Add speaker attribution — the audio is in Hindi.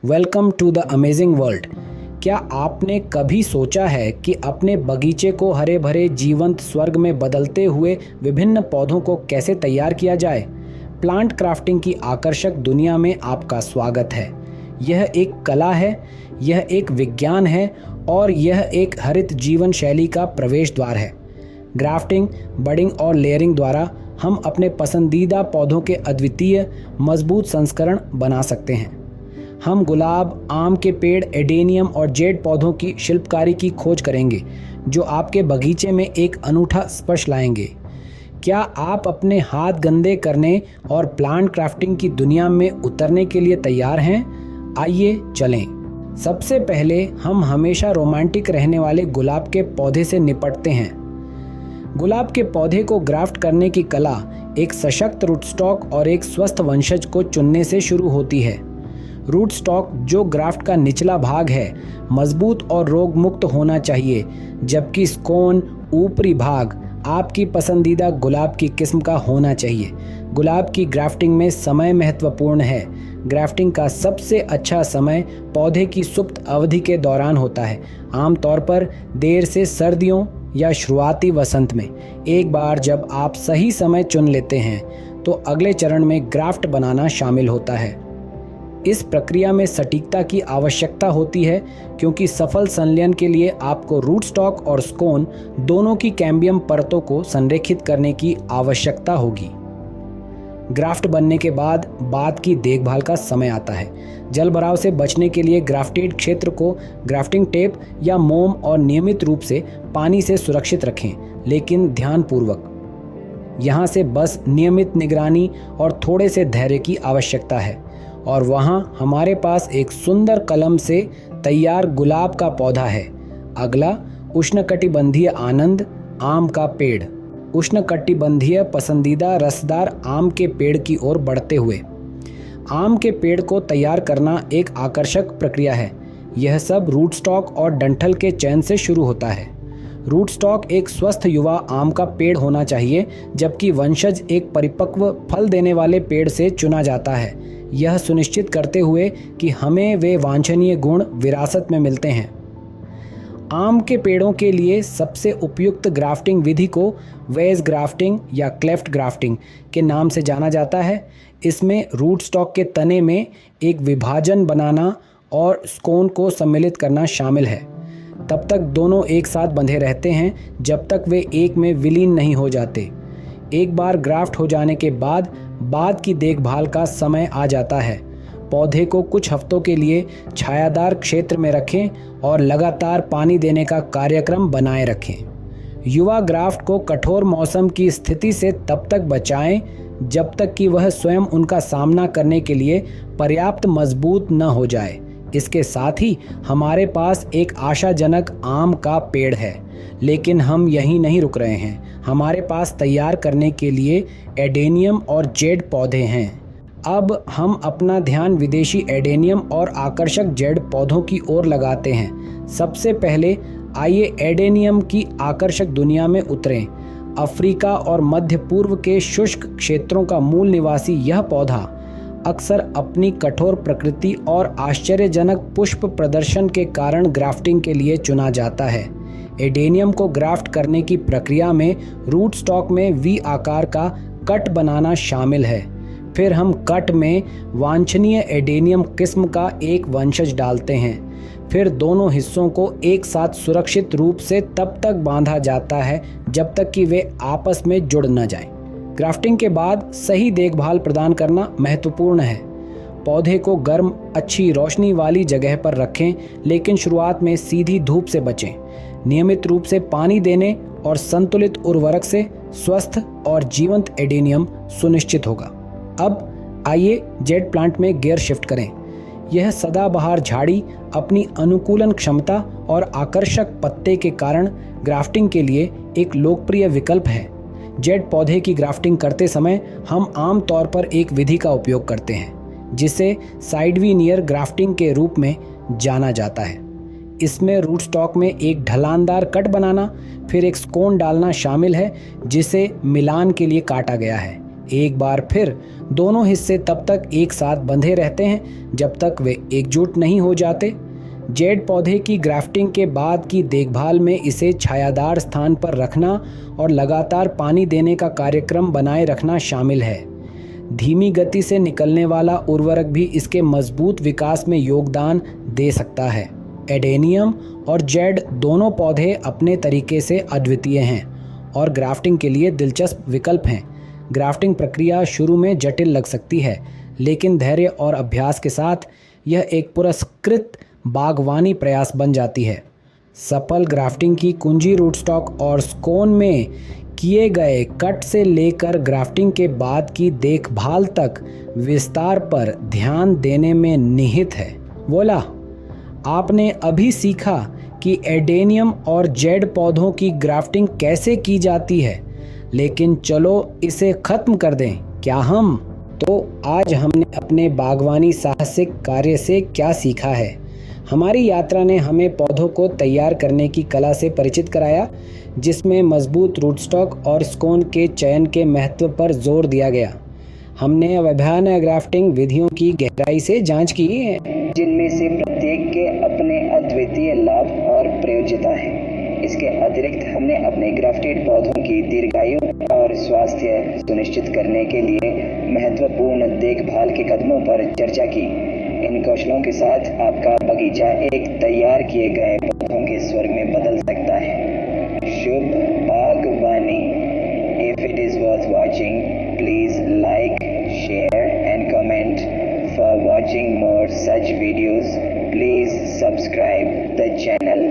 Speaker 1: Welcome to the amazing world. क्या आपने कभी सोचा है कि अपने बगीचे को हरे भरे जीवंत स्वर्ग में बदलते हुए विभिन्न पौधों को कैसे तैयार किया जाए? प्लांट क्राफ्टिंग की आकर्षक दुनिया में आपका स्वागत है। यह एक कला है, यह एक विज्ञान है और यह एक हरित जीवन शैली का प्रवेश द्वार है। ग्राफ्टिंग, बडिंग और लेयरिंग द्वारा हम अपने पसंदीदा पौधों के अद्वितीय मजबूत संस्करण बना सकते हैं। हम गुलाब, आम के पेड़, एडेनियम और जेड पौधों की शिल्पकारी की खोज करेंगे जो आपके बगीचे में एक अनूठा स्पर्श लाएंगे। क्या आप अपने हाथ गंदे करने और प्लांट क्राफ्टिंग की दुनिया में उतरने के लिए तैयार हैं? आइए चलें। सबसे पहले हम हमेशा रोमांटिक रहने वाले गुलाब के पौधे से निपटते हैं। गुलाब के पौधे को ग्राफ्ट करने की कला एक सशक्त रूटस्टॉक और एक स्वस्थ वंशज को चुनने से शुरू होती है। रूटस्टॉक, जो ग्राफ्ट का निचला भाग है, मजबूत और रोग मुक्त होना चाहिए, जबकि स्कोन, ऊपरी भाग, आपकी पसंदीदा गुलाब की किस्म का होना चाहिए। गुलाब की ग्राफ्टिंग में समय महत्वपूर्ण है। ग्राफ्टिंग का सबसे अच्छा समय पौधे की सुप्त अवधि के दौरान होता है, आमतौर पर देर से सर्दियों या शुरुआती वसंत में। एक बार जब आप सही समय चुन लेते हैं तो अगले चरण में ग्राफ्ट बनाना शामिल होता है। इस प्रक्रिया में सटीकता की आवश्यकता होती है क्योंकि सफल संलयन के लिए आपको रूटस्टॉक और स्कोन दोनों की कैम्बियम परतों को संरेखित करने की आवश्यकता होगी। ग्राफ्ट बनने के बाद की देखभाल का समय आता है। जलभराव से बचने के लिए ग्राफ्टेड क्षेत्र को ग्राफ्टिंग टेप या मोम और नियमित रूप से पानी से सुरक्षित रखें, लेकिन ध्यानपूर्वक। यहाँ से बस नियमित निगरानी और थोड़े से धैर्य की आवश्यकता है। और वहाँ हमारे पास एक सुंदर कलम से तैयार गुलाब का पौधा है। अगला, उष्णकटिबंधीय आनंद, आम का पेड़। उष्णकटिबंधीय पसंदीदा रसदार आम के पेड़ की ओर बढ़ते हुए, आम के पेड़ को तैयार करना एक आकर्षक प्रक्रिया है। यह सब रूटस्टॉक और डंठल के चयन से शुरू होता है। रूटस्टॉक एक स्वस्थ युवा आम का पेड़ होना चाहिए, जबकि वंशज एक परिपक्व फल देने वाले पेड़ से चुना जाता है, यह सुनिश्चित करते हुए कि हमें वे वांछनीय गुण विरासत में मिलते हैं। आम के पेड़ों के लिए सबसे उपयुक्त ग्राफ्टिंग विधि को वेज ग्राफ्टिंग या क्लेफ्ट ग्राफ्टिंग के नाम से जाना जाता है। इसमें रूटस्टॉक के तने में एक विभाजन बनाना और स्कोन को सम्मिलित करना शामिल है। तब तक दोनों एक साथ बंधे रहते हैं जब तक वे एक में विलीन नहीं हो जाते। एक बार ग्राफ्ट हो जाने के बाद की देखभाल का समय आ जाता है। पौधे को कुछ हफ्तों के लिए छायादार क्षेत्र में रखें और लगातार पानी देने का कार्यक्रम बनाए रखें। युवा ग्राफ्ट को कठोर मौसम की स्थिति से तब तक बचाएं जब तक कि वह स्वयं उनका सामना करने के लिए पर्याप्त मजबूत न हो जाए। इसके साथ ही हमारे पास एक आशाजनक आम का पेड़ है, लेकिन हम यहीं नहीं रुक रहे हैं। हमारे पास तैयार करने के लिए एडेनियम और जेड पौधे हैं। अब हम अपना ध्यान विदेशी एडेनियम और आकर्षक जेड पौधों की ओर लगाते हैं। सबसे पहले आइए एडेनियम की आकर्षक दुनिया में उतरें। अफ्रीका और मध्य पूर्व के शुष्क क्षेत्रों का मूल निवासी यह पौधा अक्सर अपनी कठोर प्रकृति और आश्चर्यजनक पुष्प प्रदर्शन के कारण ग्राफ्टिंग के लिए चुना जाता है। एडेनियम को ग्राफ्ट करने की प्रक्रिया में रूटस्टॉक में वी आकार का कट बनाना शामिल है। फिर हम कट में वांछनीय एडेनियम किस्म का एक वंशज डालते हैं। फिर दोनों हिस्सों को एक साथ सुरक्षित रूप से तब तक बांधा जाता है जब तक कि वे आपस में जुड़ न जाएं। ग्राफ्टिंग के बाद सही देखभाल प्रदान करना महत्वपूर्ण है। पौधे को गर्म, अच्छी रोशनी वाली जगह पर रखें, लेकिन शुरुआत में सीधी धूप से बचें। नियमित रूप से पानी देने और संतुलित उर्वरक से स्वस्थ और जीवंत एडेनियम सुनिश्चित होगा। अब आइए जेड प्लांट में गियर शिफ्ट करें। यह सदाबहार झाड़ी अपनी अनुकूलन क्षमता और आकर्षक पत्ते के कारण ग्राफ्टिंग के लिए एक लोकप्रिय विकल्प है। जेड पौधे की ग्राफ्टिंग करते समय हम आम तौर पर एक विधि का उपयोग करते हैं जिसे साइडवीनियर ग्राफ्टिंग के रूप में जाना जाता है। इसमें रूटस्टॉक में एक ढलानदार कट बनाना, फिर एक स्कोन डालना शामिल है जिसे मिलान के लिए काटा गया है। एक बार फिर दोनों हिस्से तब तक एक साथ बंधे रहते हैं जब तक वे एकजुट नहीं हो जाते। जेड पौधे की ग्राफ्टिंग के बाद की देखभाल में इसे छायादार स्थान पर रखना और लगातार पानी देने का कार्यक्रम बनाए रखना शामिल है। धीमी गति से निकलने वाला उर्वरक भी इसके मजबूत विकास में योगदान दे सकता है। एडेनियम और जेड दोनों पौधे अपने तरीके से अद्वितीय हैं और ग्राफ्टिंग के लिए दिलचस्प विकल्प हैं। ग्राफ्टिंग प्रक्रिया शुरू में जटिल लग सकती है, लेकिन धैर्य और अभ्यास के साथ यह एक पुरस्कृत बागवानी प्रयास बन जाती है। सफल ग्राफ्टिंग की कुंजी रूटस्टॉक और स्कोन में किए गए कट से लेकर ग्राफ्टिंग के बाद की देखभाल तक विस्तार पर ध्यान देने में निहित है। बोला, आपने अभी सीखा कि एडेनियम और जेड पौधों की ग्राफ्टिंग कैसे की जाती है, लेकिन चलो इसे खत्म कर दें, क्या हम? तो आज हमने अपने बागवानी साहसिक कार्य से क्या सीखा है? हमारी यात्रा ने हमें पौधों को तैयार करने की कला से परिचित कराया, जिसमें मजबूत रूटस्टॉक और स्कोन के चयन के महत्व पर जोर दिया गया। हमने विभिन्न ग्राफ्टिंग विधियों की गहराई से जांच की है,
Speaker 2: जिनमें से प्रत्येक के अपने अद्वितीय लाभ और प्रयोज्यता है। इसके अतिरिक्त हमने अपने ग्राफ्टेड पौधों की दीर्घायु और स्वास्थ्य सुनिश्चित करने के लिए महत्वपूर्ण देखभाल के कदमों पर चर्चा की। इन कौशलों के साथ आपका बगीचा एक तैयार किए गए पौधों के स्वर्ग में बदल सकता है। शुभ बागवानी। If it is worth watching, please like, share and comment. For watching more such videos, please subscribe the channel.